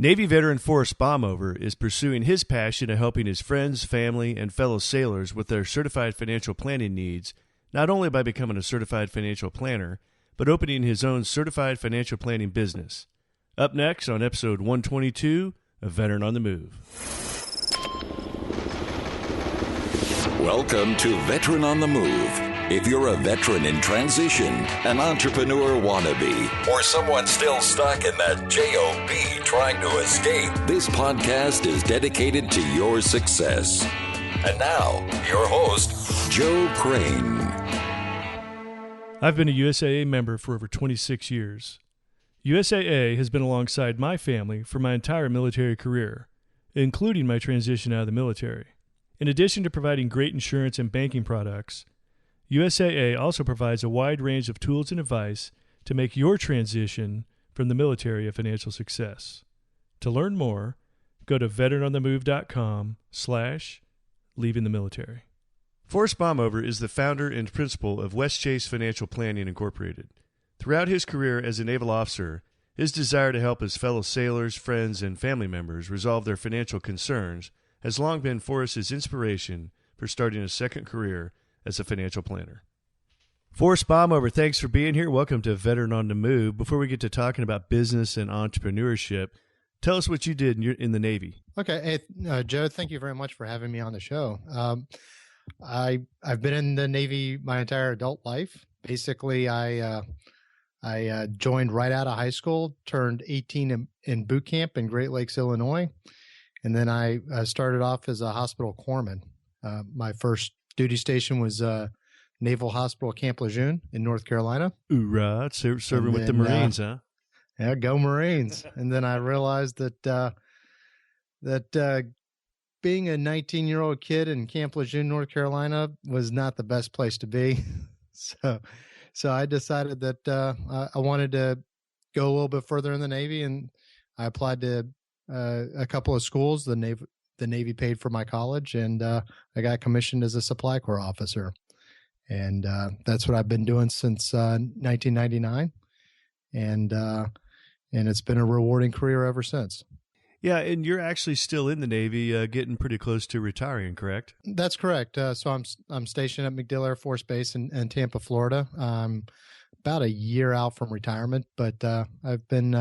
Navy veteran Forrest Baumhover is pursuing his passion of helping his friends, family, and fellow sailors with their certified financial planning needs, not only by becoming a certified financial planner, but opening his own certified financial planning business. Up next on episode 122 of Veteran on the Move. Welcome to Veteran on the Move. If you're a veteran in transition, an entrepreneur wannabe, or someone still stuck in that job trying to escape, this podcast is dedicated to your success. And now, your host, Joe Crane. I've been a USAA member for over 26 years. USAA has been alongside my family for my entire military career, including my transition out of the military. In addition to providing great insurance and banking products, USAA also provides a wide range of tools and advice to make your transition from the military a financial success. To learn more, go to veteranonthemove.com/leaving the military. Forrest Baumhover is the founder and principal of West Chase Financial Planning Incorporated. Throughout his career as a naval officer, his desire to help his fellow sailors, friends, and family members resolve their financial concerns has long been Forrest's inspiration for starting a second career as a financial planner. Forrest Baumhover, thanks for being here. Welcome to Veteran on the Move. Before we get to talking about business and entrepreneurship, tell us what you did in the Navy. Okay. Hey, Joe, thank you very much for having me on the show. I've been in the Navy my entire adult life. Basically, I joined right out of high school, turned 18 in boot camp in Great Lakes, Illinois, and then I started off as a hospital corpsman. My first duty station was Naval Hospital Camp Lejeune in North Carolina. Hoorah, serving with the Marines, huh? Yeah, go Marines. And then I realized that being a 19-year-old kid in Camp Lejeune, North Carolina was not the best place to be. So I decided that I wanted to go a little bit further in the Navy, and I applied to a couple of schools. The Navy paid for my college, and I got commissioned as a supply corps officer. And that's what I've been doing since 1999. And it's been a rewarding career ever since. Yeah, and you're actually still in the Navy, getting pretty close to retiring, correct? That's correct. So I'm stationed at MacDill Air Force Base in Tampa, Florida. I'm about a year out from retirement, but I've been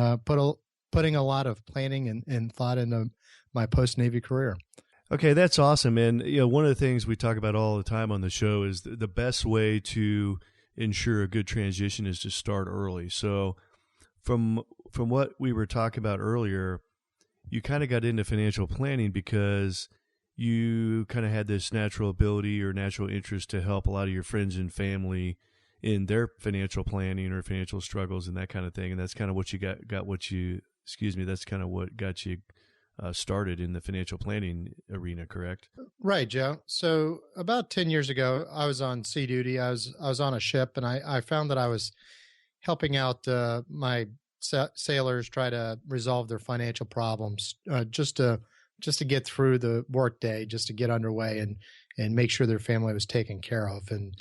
putting a lot of planning and thought into my post-Navy career. Okay, that's awesome. And one of the things we talk about all the time on the show is the best way to ensure a good transition is to start early. So from what we were talking about earlier, you kind of got into financial planning because you kind of had this natural ability or natural interest to help a lot of your friends and family in their financial planning or financial struggles and that kind of thing. And that's kind of what you that's kind of what got you started in the financial planning arena, correct? Right, Joe. So about 10 years ago, I was on sea duty. I was on a ship, and I found that I was helping out my sailors try to resolve their financial problems, just to get through the workday, just to get underway and make sure their family was taken care of. And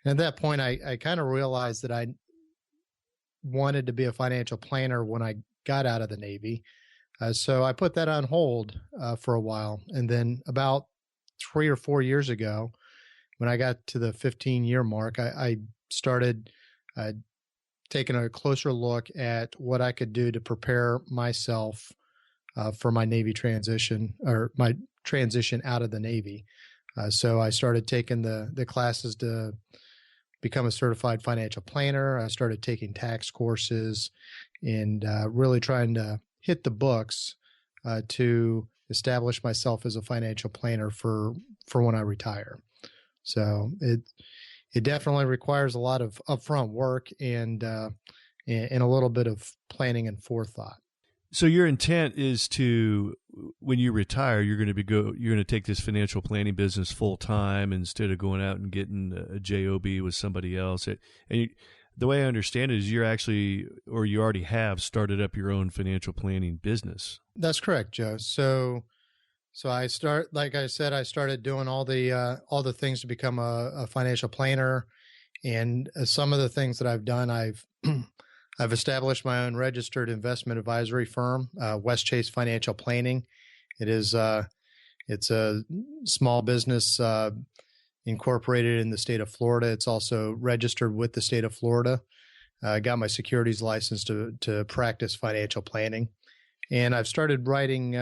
at that point, I kind of realized that I wanted to be a financial planner when I got out of the Navy. So I put that on hold for a while. And then about 3 or 4 years ago, when I got to the 15-year mark, I started taking a closer look at what I could do to prepare myself for my Navy transition, or my transition out of the Navy. So I started taking the classes to become a certified financial planner. I started taking tax courses and really trying to hit the books to establish myself as a financial planner for when I retire. So it definitely requires a lot of upfront work and a little bit of planning and forethought. So your intent is to, when you retire, you're going to take this financial planning business full time instead of going out and getting a job with somebody else. The way I understand it is you already have started up your own financial planning business. That's correct, Joe. So I started doing all the things to become a financial planner, and some of the things that I've done, I've I've established my own registered investment advisory firm, West Chase Financial Planning. It's a small business incorporated in the state of Florida. It's also registered with the state of Florida. I got my securities license to practice financial planning, and I've started writing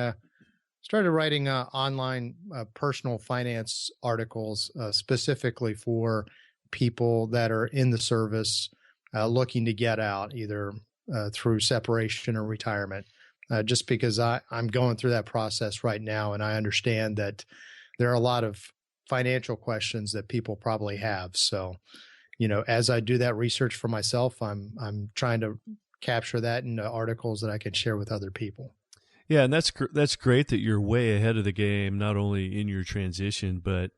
online personal finance articles specifically for people that are in the service looking to get out, either through separation or retirement. Just because I'm going through that process right now, and I understand that there are a lot of financial questions that people probably have. So, as I do that research for myself, I'm trying to capture that into articles that I can share with other people. Yeah, and that's great that you're way ahead of the game, not only in your transition, but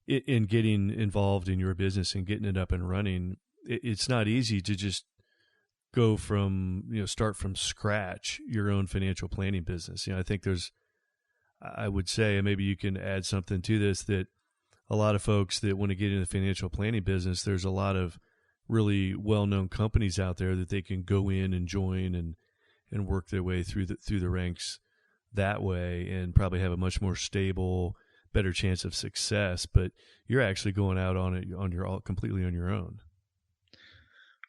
in getting involved in your business and getting it up and running. It's not easy to just go from, start from scratch your own financial planning business. I think I would say, and maybe you can add something to this, that a lot of folks that want to get into the financial planning business, there's a lot of really well-known companies out there that they can go in and join and work their way through the ranks that way, and probably have a much more stable, better chance of success. But you're actually going out on it completely on your own.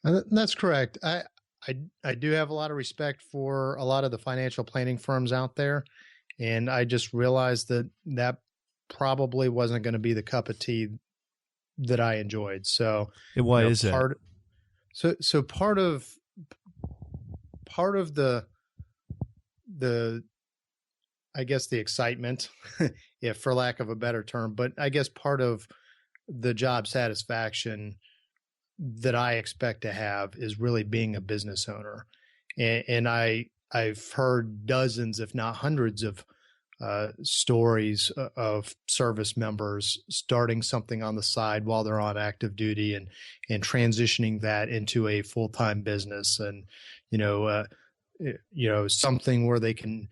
That's correct. I do have a lot of respect for a lot of the financial planning firms out there, and I just realized that probably wasn't going to be the cup of tea that I enjoyed. So, and why is that? So part of the I guess the excitement, if for lack of a better term, but I guess part of the job satisfaction that I expect to have is really being a business owner. And I've heard dozens, if not hundreds of stories of service members starting something on the side while they're on active duty and transitioning that into a full-time business, and something where they can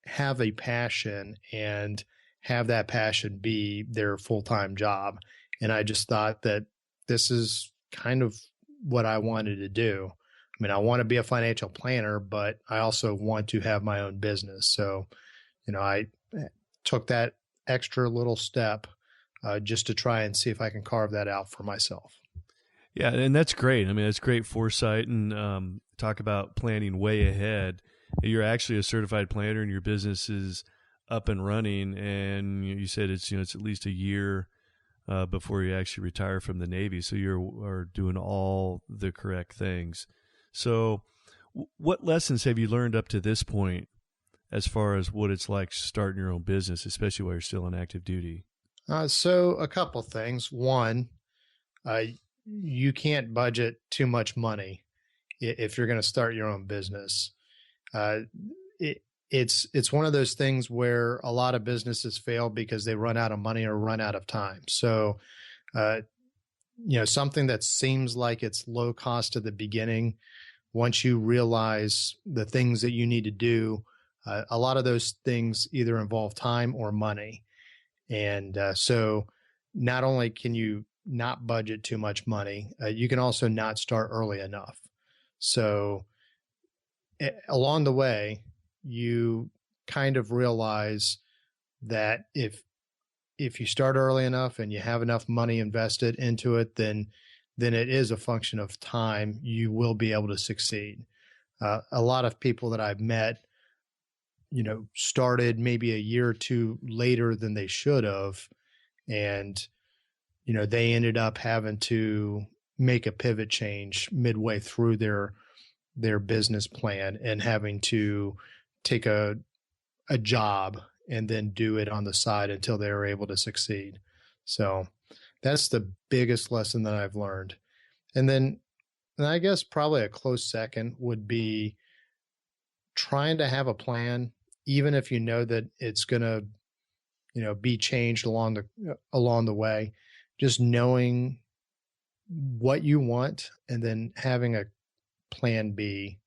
have a passion and have that passion be their full-time job. And I just thought that this is kind of what I wanted to do. I mean, I want to be a financial planner, but I also want to have my own business. So, I took that extra little step just to try and see if I can carve that out for myself. Yeah, and that's great. I mean, that's great foresight, and talk about planning way ahead. You're actually a certified planner, and your business is up and running. And you said it's at least a year before you actually retire from the Navy, so you're doing all the correct things. So, what lessons have you learned up to this point, as far as what it's like starting your own business, especially while you're still on active duty? So a couple things. One, you can't budget too much money if you're going to start your own business. It's one of those things where a lot of businesses fail because they run out of money or run out of time. So, something that seems like it's low cost at the beginning, once you realize the things that you need to do, a lot of those things either involve time or money. And so not only can you not budget too much money, you can also not start early enough. So along the way, you kind of realize that if you start early enough and you have enough money invested into it, then it is a function of time. You will be able to succeed. A lot of people that I've met, started maybe a year or two later than they should have. And, they ended up having to make a pivot change midway through their business plan and having to take a job and then do it on the side until they were able to succeed. So that's the biggest lesson that I've learned. And then I guess probably a close second would be trying to have a plan, even if you know that it's going to, be changed along the way. Just knowing what you want and then having a plan B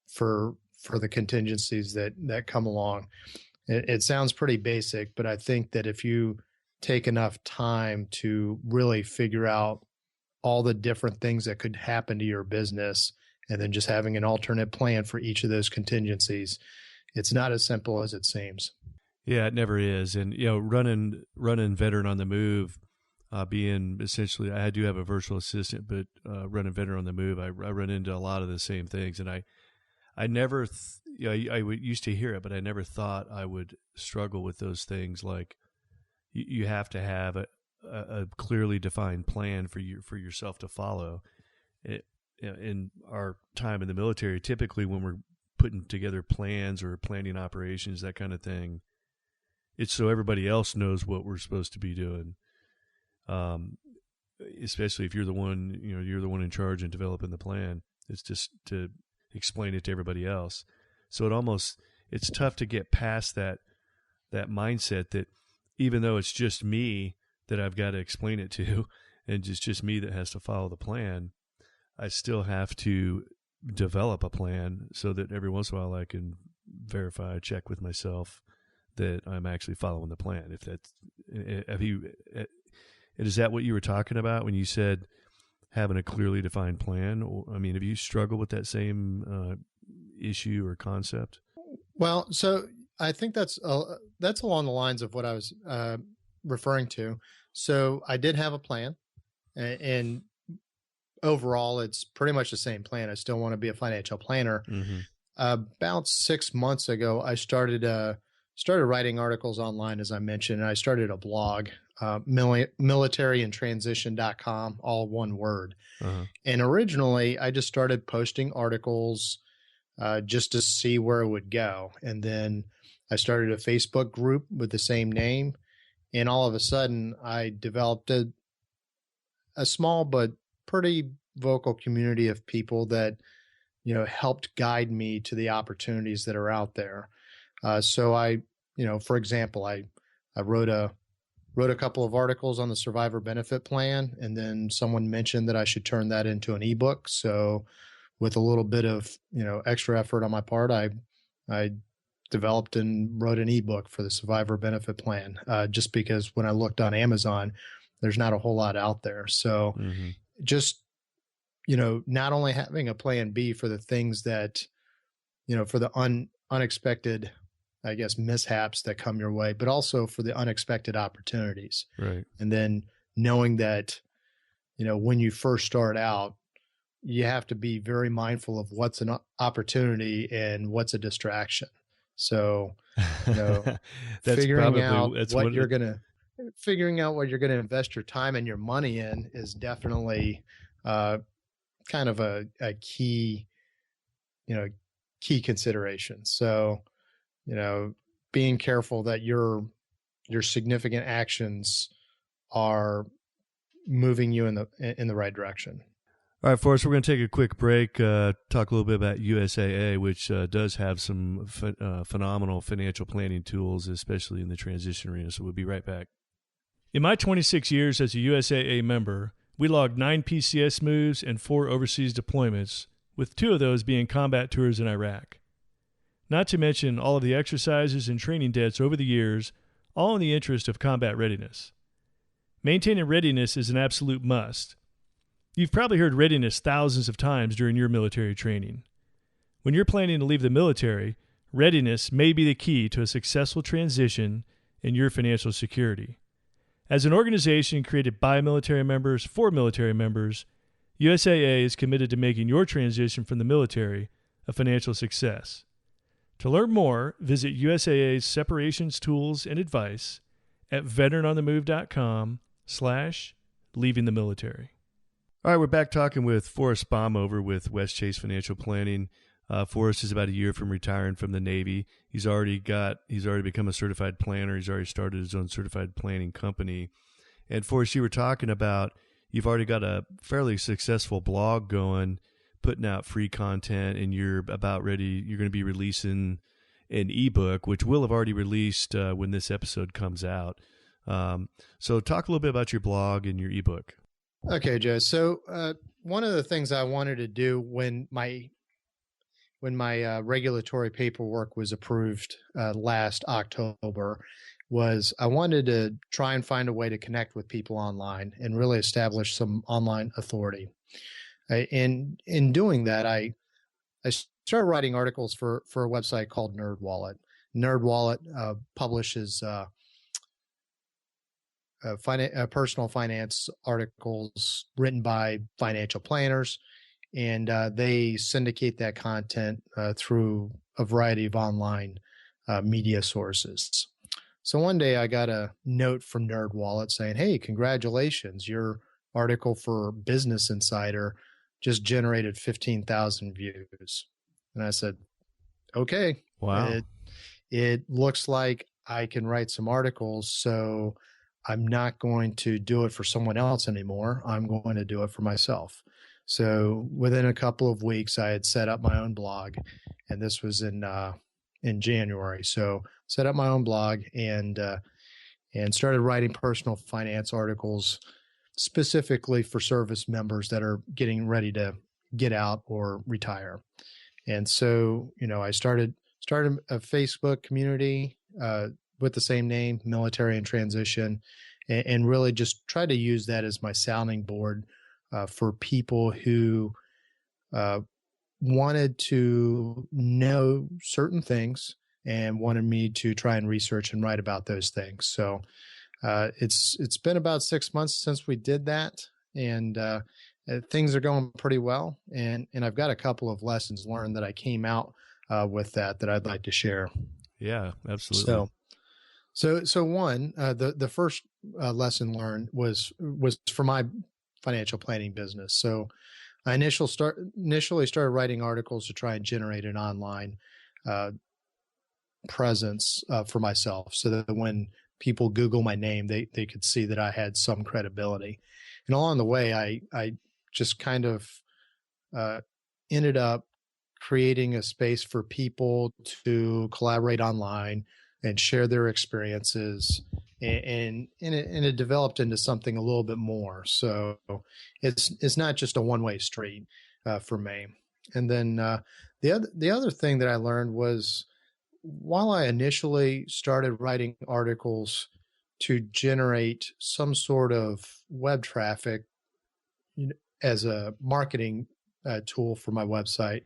for the contingencies that come along. It sounds pretty basic, but I think that if you take enough time to really figure out all the different things that could happen to your business, and then just having an alternate plan for each of those contingencies. It's not as simple as it seems. Yeah, it never is. And, running Veteran on the Move, being essentially, I do have a virtual assistant, but running Veteran on the Move, I run into a lot of the same things. And I never, I used to hear it, but I never thought I would struggle with those things. Like you have to have a clearly defined plan for yourself to follow. In our time in the military, typically when we're putting together plans or planning operations, that kind of thing, it's so everybody else knows what we're supposed to be doing. Especially if you're the one, you're the one in charge and developing the plan. It's just to explain it to everybody else. So it's tough to get past that mindset that even though it's just me that I've got to explain it to, and it's just me that has to follow the plan, I still have to develop a plan so that every once in a while I can verify, check with myself that I'm actually following the plan. Is that what you were talking about when you said having a clearly defined plan? I mean, have you struggled with that same issue or concept? Well, so I think that's along the lines of what I was referring to. So I did have a plan, and overall, it's pretty much the same plan. I still want to be a financial planner. Mm-hmm. About 6 months ago, I started writing articles online, as I mentioned, and I started a blog, militaryandtransition.com, all one word. Uh-huh. And originally, I just started posting articles just to see where it would go. And then I started a Facebook group with the same name. And all of a sudden, I developed a small but pretty vocal community of people that, helped guide me to the opportunities that are out there. So I, for example, I wrote a couple of articles on the survivor benefit plan, and then someone mentioned that I should turn that into an ebook. So with a little bit of, extra effort on my part, I developed and wrote an ebook for the survivor benefit plan, just because when I looked on Amazon, there's not a whole lot out there. So just, not only having a plan B for the things that, for the unexpected, I guess, mishaps that come your way, but also for the unexpected opportunities. Right. And then knowing that, when you first start out, you have to be very mindful of what's an opportunity and what's a distraction. So, figuring out what you're going to invest your time and your money in is definitely kind of a key consideration. So, being careful that your significant actions are moving you in the right direction. All right, Forrest, we're going to take a quick break, talk a little bit about USAA, which does have some phenomenal financial planning tools, especially in the transition arena. So we'll be right back. In my 26 years as a USAA member, we logged 9 PCS moves and 4 overseas deployments, with 2 of those being combat tours in Iraq. Not to mention all of the exercises and training debts over the years, all in the interest of combat readiness. Maintaining readiness is an absolute must. You've probably heard readiness thousands of times during your military training. When you're planning to leave the military, readiness may be the key to a successful transition in your financial security. As an organization created by military members for military members, USAA is committed to making your transition from the military a financial success. To learn more, visit USAA's separations tools and advice at veteranonthemove.com/leaving the military. All right, we're back talking with Forrest Baumhover with West Chase Financial Planning. Forrest is about a year from retiring from the Navy. He's already become a certified planner. He's already started his own certified planning company. And Forrest, you were talking about you've already got a fairly successful blog going, putting out free content, and you're about ready. You're going to be releasing an ebook, which will have already released when this episode comes out. So talk a little bit about your blog and your ebook. Okay, Joe. So one of the things I wanted to do when my regulatory paperwork was approved last October, was I wanted to try and find a way to connect with people online and really establish some online authority. In doing that, I started writing articles for a website called NerdWallet. NerdWallet publishes personal finance articles written by financial planners, and they syndicate that content through a variety of online media sources. So one day I got a note from NerdWallet saying, "Hey, congratulations, your article for Business Insider just generated 15,000 views." And I said, "Okay, Wow. it looks like I can write some articles, so I'm not going to do it for someone else anymore. I'm going to do it for myself." So within a couple of weeks, I had set up my own blog, and this was in January. So set up my own blog and started writing personal finance articles specifically for service members that are getting ready to get out or retire. And so, I started a Facebook community with the same name, Military in Transition, and really just tried to use that as my sounding board for people who wanted to know certain things and wanted me to try and research and write about those things. So it's been about 6 months since we did that, and things are going pretty well. And I've got a couple of lessons learned that I came out with that I'd like to share. Yeah, absolutely. So one, the first lesson learned was for my financial planning business. So I initially started writing articles to try and generate an online presence for myself, so that when people Google my name, they could see that I had some credibility. And along the way, I just kind of ended up creating a space for people to collaborate online and share their experiences, and it developed into something a little bit more. So it's not just a one-way street for me. And then the other thing that I learned was, while I initially started writing articles to generate some sort of web traffic as a marketing tool for my website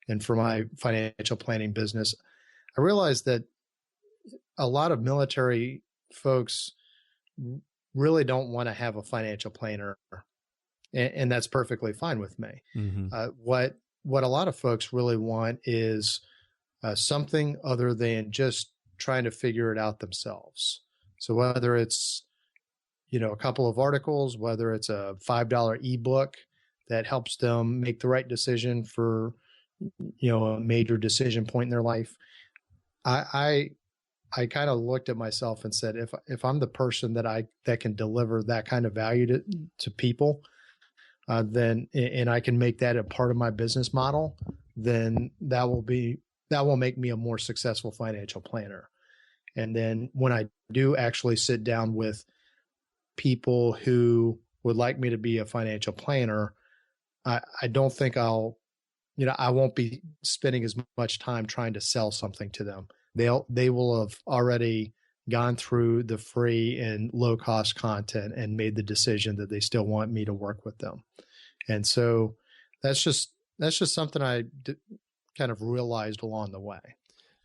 and for my financial planning business, I realized that a lot of military folks really don't want to have a financial planner, and that's perfectly fine with me. Mm-hmm. What a lot of folks really want is something other than just trying to figure it out themselves. So whether it's a couple of articles, whether it's a $5 ebook that helps them make the right decision for a major decision point in their life, I kind of looked at myself and said, if I'm the person that can deliver that kind of value to people, then, and I can make that a part of my business model, then that will make me a more successful financial planner. And then when I do actually sit down with people who would like me to be a financial planner, I don't think I won't be spending as much time trying to sell something to them. They will have already gone through the free and low cost content and made the decision that they still want me to work with them. And so that's just something I kind of realized along the way.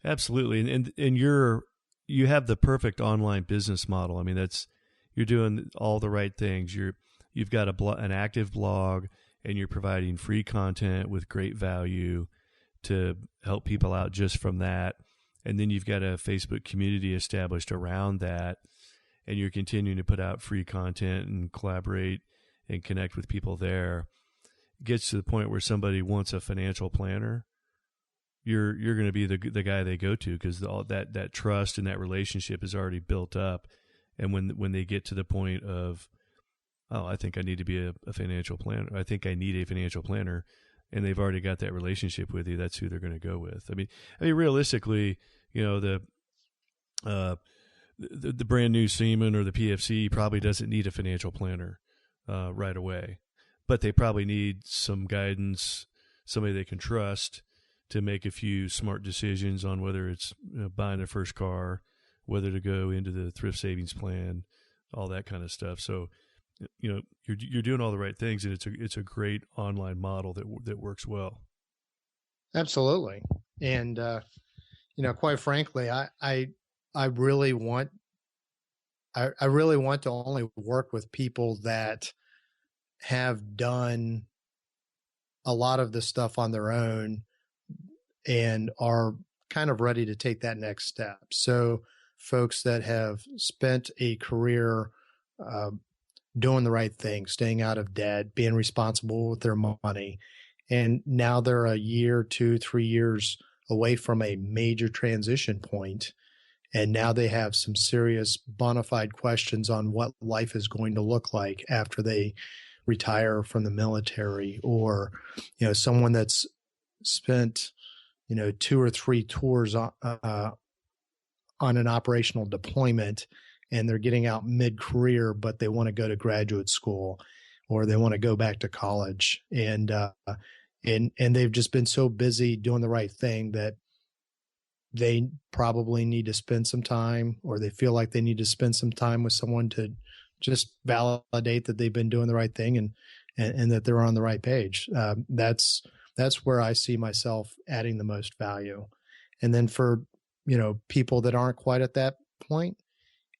Absolutely. And you have the perfect online business model. I mean, you're doing all the right things. You've got an active blog, and you're providing free content with great value to help people out just from that. And then you've got a Facebook community established around that, and you're continuing to put out free content and collaborate and connect with people there. It gets to the point where somebody wants a financial planner, you're going to be the guy they go to, because all that trust and that relationship is already built up. And when they get to the point of, oh, I think I need to be a financial planner, I think I need a financial planner, and they've already got that relationship with you, that's who they're going to go with. I mean, realistically, the brand new seaman or the PFC probably doesn't need a financial planner right away, but they probably need some guidance, somebody they can trust to make a few smart decisions on whether it's buying their first car, whether to go into the thrift savings plan, all that kind of stuff. So, you're doing all the right things, and it's a great online model that works well. Absolutely. And, quite frankly, I really want, I really want to only work with people that have done a lot of the stuff on their own and are kind of ready to take that next step. So folks that have spent a career doing the right thing, staying out of debt, being responsible with their money, and now they're a year, 2, 3 years away from a major transition point, and now they have some serious bona fide questions on what life is going to look like after they retire from the military, or someone that's spent 2 or 3 tours on an operational deployment, and they're getting out mid-career, but they want to go to graduate school or they want to go back to college, and they've just been so busy doing the right thing that they probably need to spend some time, or they feel like they need to spend some time with someone to just validate that they've been doing the right thing and that they're on the right page. That's where I see myself adding the most value. And then for, people that aren't quite at that point,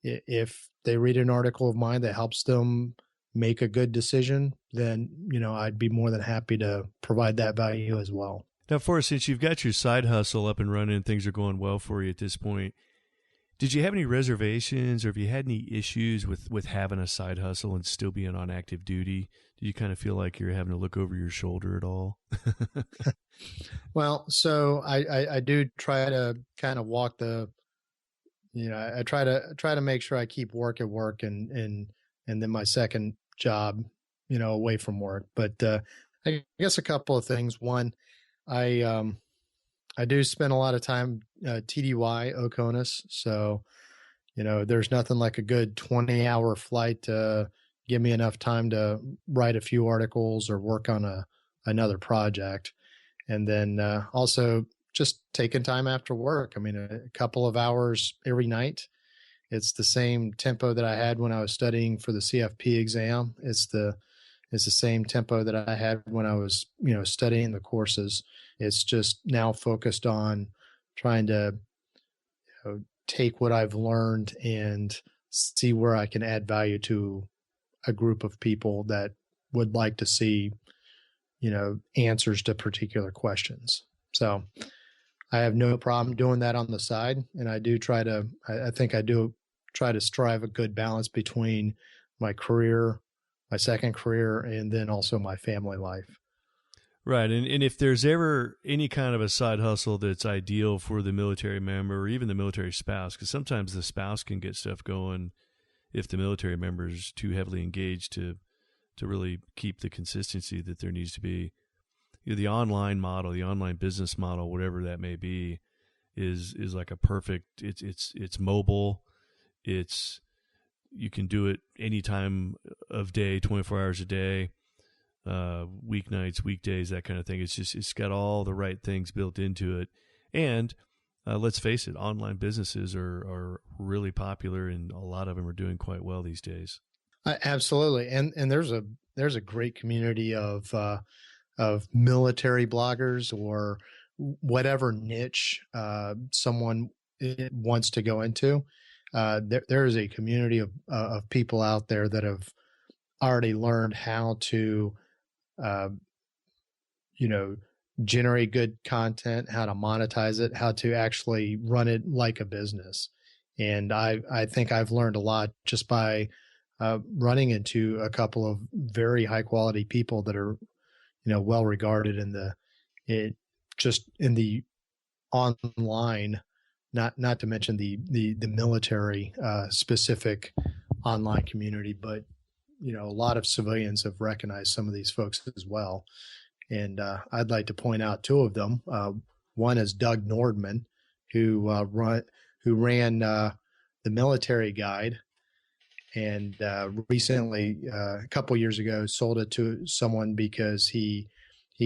if they read an article of mine that helps them make a good decision, then, I'd be more than happy to provide that value as well. Now, Forrest, since you've got your side hustle up and running, things are going well for you at this point, did you have any reservations, or have you had any issues with having a side hustle and still being on active duty? Do you kind of feel like you're having to look over your shoulder at all? Well, so I do try to kind of walk the, I try to make sure I keep work at work and then my second job, away from work. But I guess a couple of things. One, I do spend a lot of time TDY Oconus, so there's nothing like a good 20-hour flight to give me enough time to write a few articles or work on another project, and then also just taking time after work. I mean, a couple of hours every night. It's the same tempo that I had when I was studying for the CFP exam. It's the same tempo that I had when I was, studying the courses. It's just now focused on trying to take what I've learned and see where I can add value to a group of people that would like to see, answers to particular questions. So I have no problem doing that on the side. And I do try to, I think I do try to strive a good balance between my career, my second career, and then also my family life. Right. And if there's ever any kind of a side hustle that's ideal for the military member or even the military spouse, because sometimes the spouse can get stuff going if the military member is too heavily engaged to really keep the consistency that there needs to be. The online model, the online business model, whatever that may be, is like a perfect, it's mobile. You can do it any time of day, 24 hours a day, weeknights, weekdays, that kind of thing. It's got all the right things built into it. And let's face it, online businesses are really popular, and a lot of them are doing quite well these days. Absolutely. And there's a great community of military bloggers, or whatever niche someone wants to go into. There is a community of people out there that have already learned how to, generate good content, how to monetize it, how to actually run it like a business. And I think I've learned a lot just by running into a couple of very high quality people that are, well regarded in the online, not to mention the military specific online community, but a lot of civilians have recognized some of these folks as well. And I'd like to point out 2 of them. One is Doug Nordman, who ran the Military Guide, and recently, a couple years ago, sold it to someone because he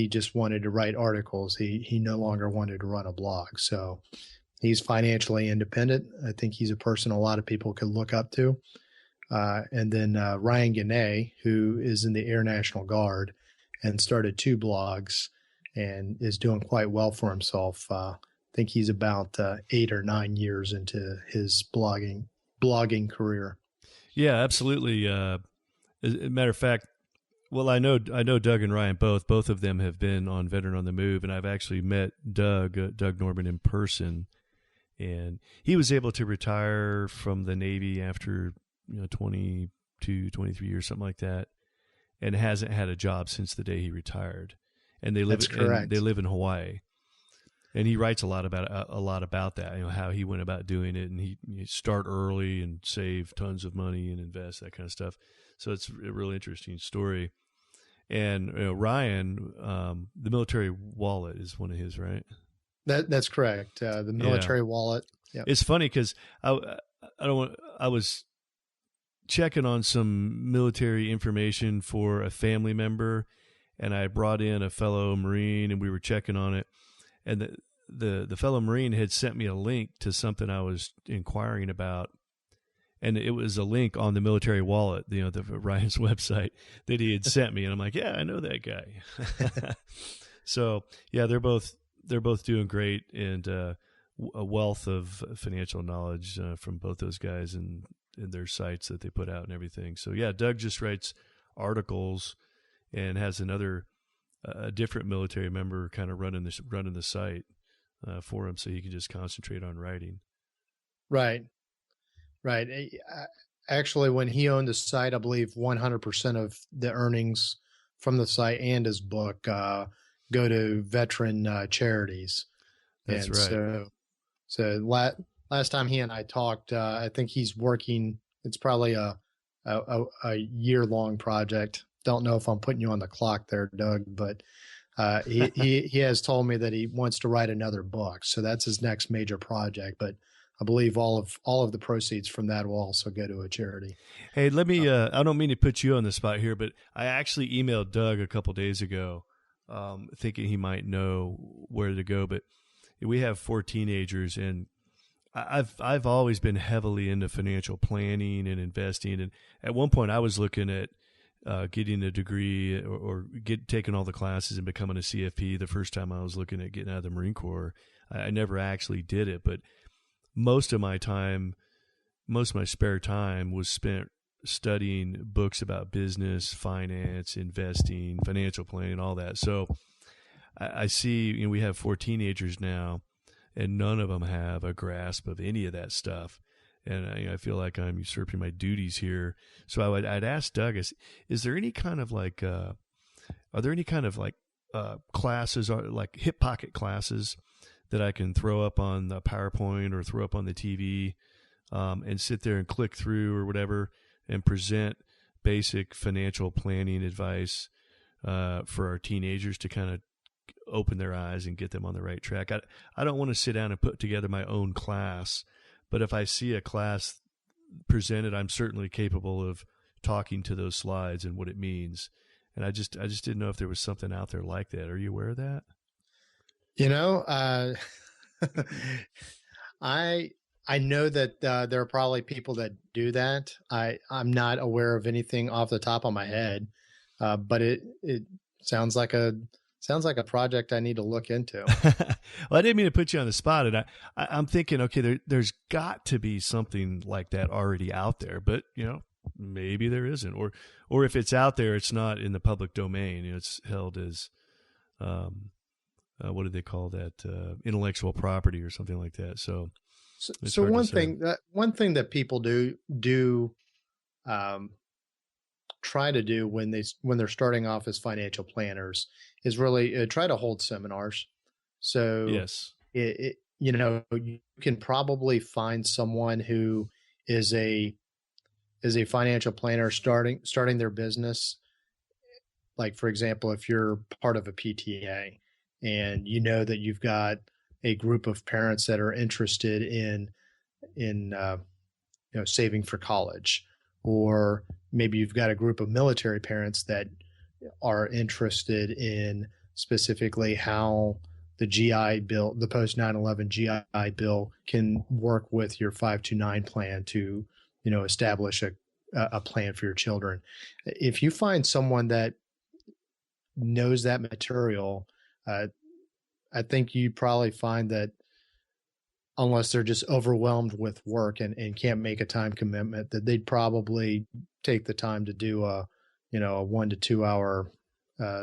just wanted to write articles. He no longer wanted to run a blog. So He's financially independent. I think he's a person a lot of people could look up to. And then Ryan Gannett, who is in the Air National Guard and started 2 blogs and is doing quite well for himself. I think he's about 8 or 9 years into his blogging career. Yeah, absolutely. As a matter of fact, well, I know Doug and Ryan both. Both of them have been on Veteran on the Move, and I've actually met Doug Norman in person, and he was able to retire from the Navy after 22, 23 years, something like that, and hasn't had a job since the day he retired. And they live That's correct. And they live in Hawaii. And he writes a lot about that, how he went about doing it, and he start early and save tons of money and invest, that kind of stuff. So it's a really interesting story. And Ryan, the military wallet is one of his, right? That's correct. The military wallet. Yep. It's funny because I was checking on some military information for a family member, and I brought in a fellow Marine, and we were checking on it. And the fellow Marine had sent me a link to something I was inquiring about, and it was a link on the military wallet, the Ryan's website that he had sent me, and I'm like, yeah, I know that guy. So yeah, they're both doing great, and a wealth of financial knowledge from both those guys and their sites that they put out and everything. So yeah, Doug just writes articles and has a different military member kind of running the site for him, so he can just concentrate on writing. Right. Actually, when he owned the site, I believe 100% of the earnings from the site and his book go to veteran charities. That's right. So last time he and I talked, I think he's working. It's probably a year-long project. Don't know if I'm putting you on the clock there, Doug, but he has told me that he wants to write another book. So that's his next major project. But I believe all of the proceeds from that will also go to a charity. Hey, let me. I don't mean to put you on the spot here, but I actually emailed Doug a couple days ago, thinking he might know where to go. But we have 4 teenagers, and I've always been heavily into financial planning and investing. And at one point, I was looking at getting a degree or taking all the classes and becoming a CFP. The first time I was looking at getting out of the Marine Corps, I never actually did it, but most of my spare time was spent studying books about business, finance, investing, financial planning, all that. So I see, we have 4 teenagers now, and none of them have a grasp of any of that stuff. And I feel like I'm usurping my duties here. So I'd ask Doug, is there any kind of are there any kind of classes, or like hip pocket classes that I can throw up on the PowerPoint or throw up on the TV and sit there and click through or whatever and present basic financial planning advice for our teenagers to kind of open their eyes and get them on the right track? I don't want to sit down and put together my own class, but if I see a class presented, I'm certainly capable of talking to those slides and what it means. And I just didn't know if there was something out there like that. Are you aware of that? I know that there are probably people that do that. I'm not aware of anything off the top of my head, but it sounds like a project I need to look into. Well, I didn't mean to put you on the spot, and I'm thinking, okay, there's got to be something like that already out there, but maybe there isn't, or if it's out there, it's not in the public domain. It's held as what do they call that? Intellectual property or something like that. So one thing that people do try to do when they're starting off as financial planners is really try to hold seminars. So yes, you can probably find someone who is a financial planner starting their business. Like, for example, if you're part of a PTA and that you've got a group of parents that are interested in saving for college, or maybe you've got a group of military parents that are interested in specifically how the GI Bill, the post 9/11 GI Bill, can work with your 529 plan to, establish a plan for your children. If you find someone that knows that material, I think you probably find that unless they're just overwhelmed with work and can't make a time commitment, that they'd probably take the time to do a 1 to 2 hour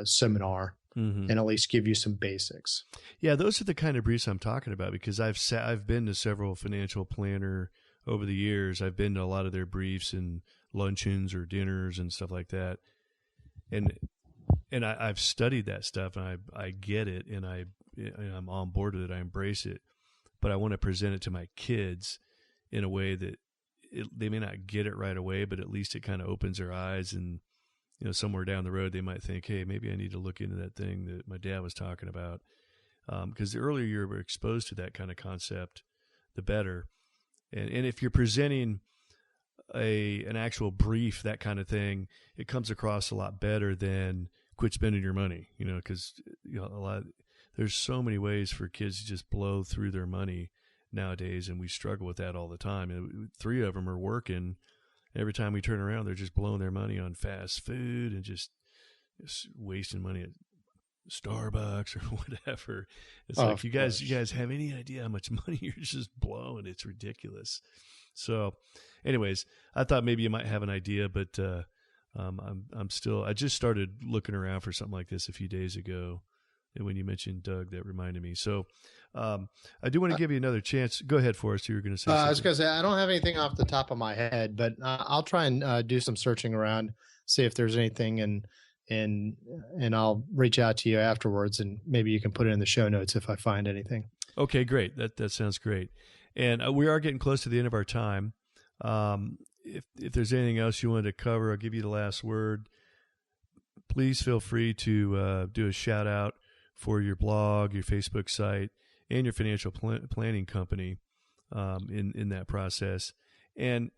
seminar and at least give you some basics. Yeah, those are the kind of briefs I'm talking about, because I've been to several financial planner over the years. I've been to a lot of their briefs and luncheons or dinners and stuff like that, and I've studied that stuff, and I get it, and I'm on board with it. I embrace it, but I want to present it to my kids in a way that they may not get it right away, but at least it kind of opens their eyes, and somewhere down the road they might think, hey, maybe I need to look into that thing that my dad was talking about. Because the earlier you're exposed to that kind of concept, the better. And if you're presenting an actual brief, that kind of thing, it comes across a lot better than quit spending your money, because there's so many ways for kids to just blow through their money nowadays, and we struggle with that all the time. And 3 of them are working. Every time we turn around, they're just blowing their money on fast food and just wasting money at Starbucks or whatever. It's like, you guys have any idea how much money you're just blowing? It's ridiculous. So anyways, I thought maybe you might have an idea, but I just started looking around for something like this a few days ago. And when you mentioned Doug, that reminded me. So I do want to give you another chance. Go ahead, Forrest. You were going to say something. I was going to say, I don't have anything off the top of my head, but I'll try and do some searching around, see if there's anything, and I'll reach out to you afterwards, and maybe you can put it in the show notes if I find anything. Okay, great. That sounds great. And we are getting close to the end of our time. If there's anything else you wanted to cover, I'll give you the last word. Please feel free to do a shout out for your blog, your Facebook site, and your financial planning company in that process. And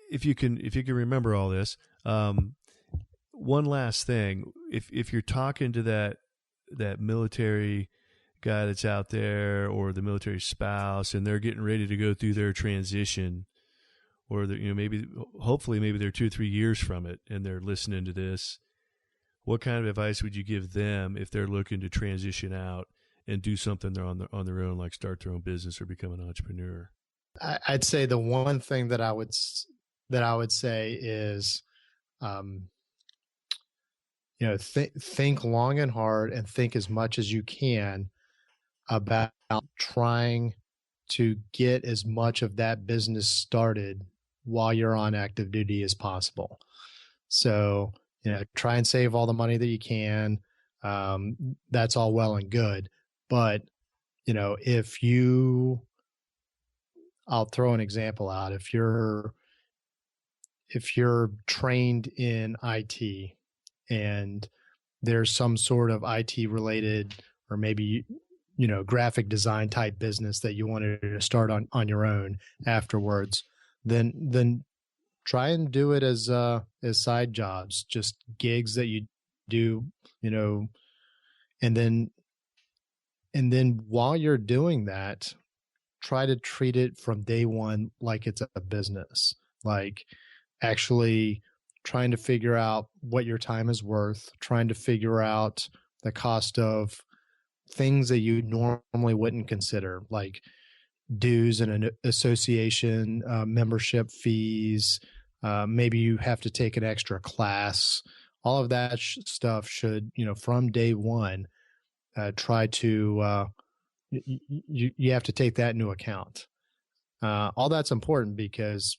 if you can remember all this, one last thing: if you're talking to that military guy that's out there, or the military spouse, and they're getting ready to go through their transition, or hopefully they're 2 or 3 years from it, and they're listening to this, what kind of advice would you give them if they're looking to transition out and do something on their own, like start their own business or become an entrepreneur? I'd say the one thing that I would say is, think long and hard, and think as much as you can about trying to get as much of that business started while you're on active duty as possible. So, try and save all the money that you can. That's all well and good. But, I'll throw an example out. If you're trained in IT and there's some sort of IT related, or maybe, graphic design type business that you wanted to start on your own afterwards, then try and do it as side jobs, just gigs that you do, and then while you're doing that, try to treat it from day one like it's a business, like actually trying to figure out what your time is worth, trying to figure out the cost of things that you normally wouldn't consider, like dues and an association, membership fees. Maybe you have to take an extra class. All of that stuff should, from day one, try to, you have to take that into account. All that's important because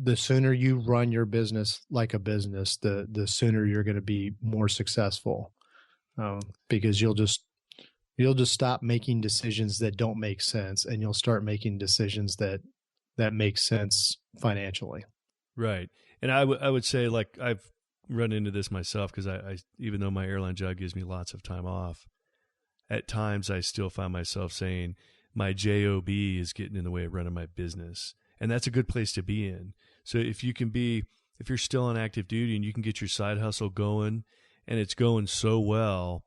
the sooner you run your business like a business, the sooner you're going to be more successful, because you'll just stop making decisions that don't make sense, and you'll start making decisions that make sense financially. Right. And I would say, like, I've run into this myself, because I even though my airline job gives me lots of time off, at times I still find myself saying my job is getting in the way of running my business. And that's a good place to be in. So if you're still on active duty and you can get your side hustle going and it's going so well,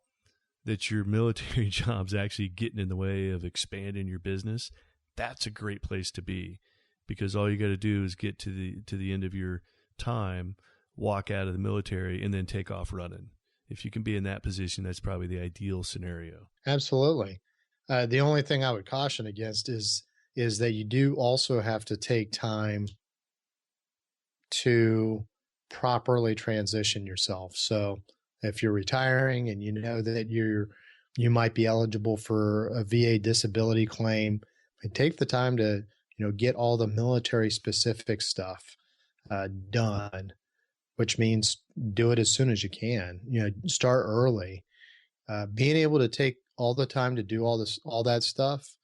that your military job's actually getting in the way of expanding your business, that's a great place to be, because all you got to do is get to the end of your time, walk out of the military, and then take off running. If you can be in that position, that's probably the ideal scenario. Absolutely. The only thing I would caution against is that you do also have to take time to properly transition yourself. So if you're retiring and you know that you might be eligible for a VA disability claim, take the time to get all the military specific stuff done, which means do it as soon as you can. Start early. Being able to take all the time to do all that stuff,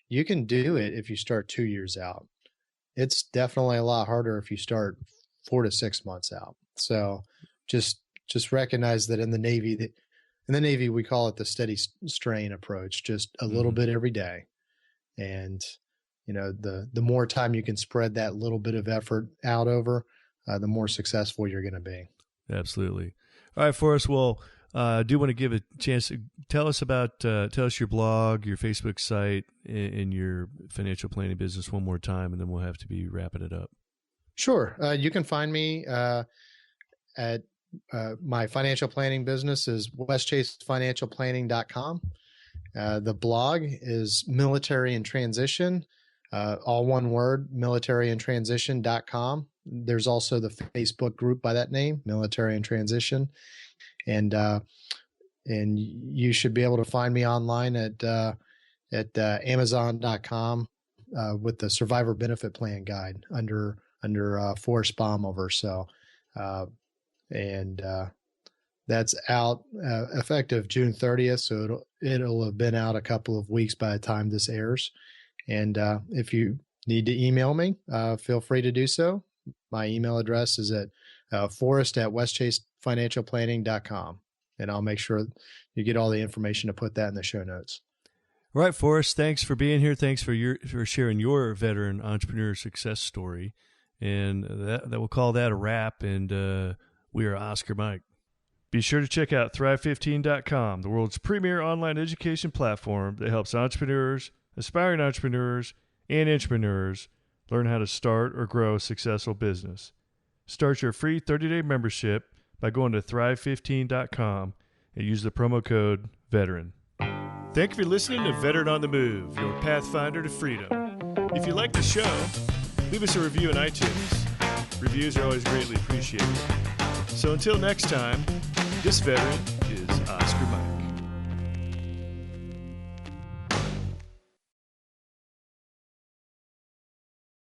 you can do it if you start 2 years out. It's definitely a lot harder if you start 4 to 6 months out. So just recognize that in the Navy, we call it the steady strain approach, just a little bit every day. And, the more time you can spread that little bit of effort out over, the more successful you're going to be. Absolutely. All right, Forrest. Well, I do want to give a chance to tell us your blog, your Facebook site, and your financial planning business one more time, and then we'll have to be wrapping it up. Sure. You can find me at my financial planning business is westchasefinancialplanning.com. The blog is Military in Transition, all one word, militaryintransition.com. There's also the Facebook group by that name, Military in Transition. And you should be able to find me online at Amazon.com with the Survivor Benefit Plan Guide under Forrest Baumhover. So, that's out effective June 30th. So it'll have been out a couple of weeks by the time this airs. And if you need to email me, feel free to do so. My email address is at forrest@westchasefinancialplanning.com. And I'll make sure you get all the information to put that in the show notes. All right, Forrest, thanks for being here. Thanks for sharing your veteran entrepreneur success story. And that we'll call that a wrap. And we are Oscar Mike. Be sure to check out Thrive15.com, the world's premier online education platform that helps entrepreneurs, aspiring entrepreneurs, and intrapreneurs learn how to start or grow a successful business. Start your free 30-day membership by going to Thrive15.com and use the promo code VETERAN. Thank you for listening to Veteran on the Move, your pathfinder to freedom. If you like the show, leave us a review on iTunes. Reviews are always greatly appreciated. So until next time, this veteran is Oscar Mike.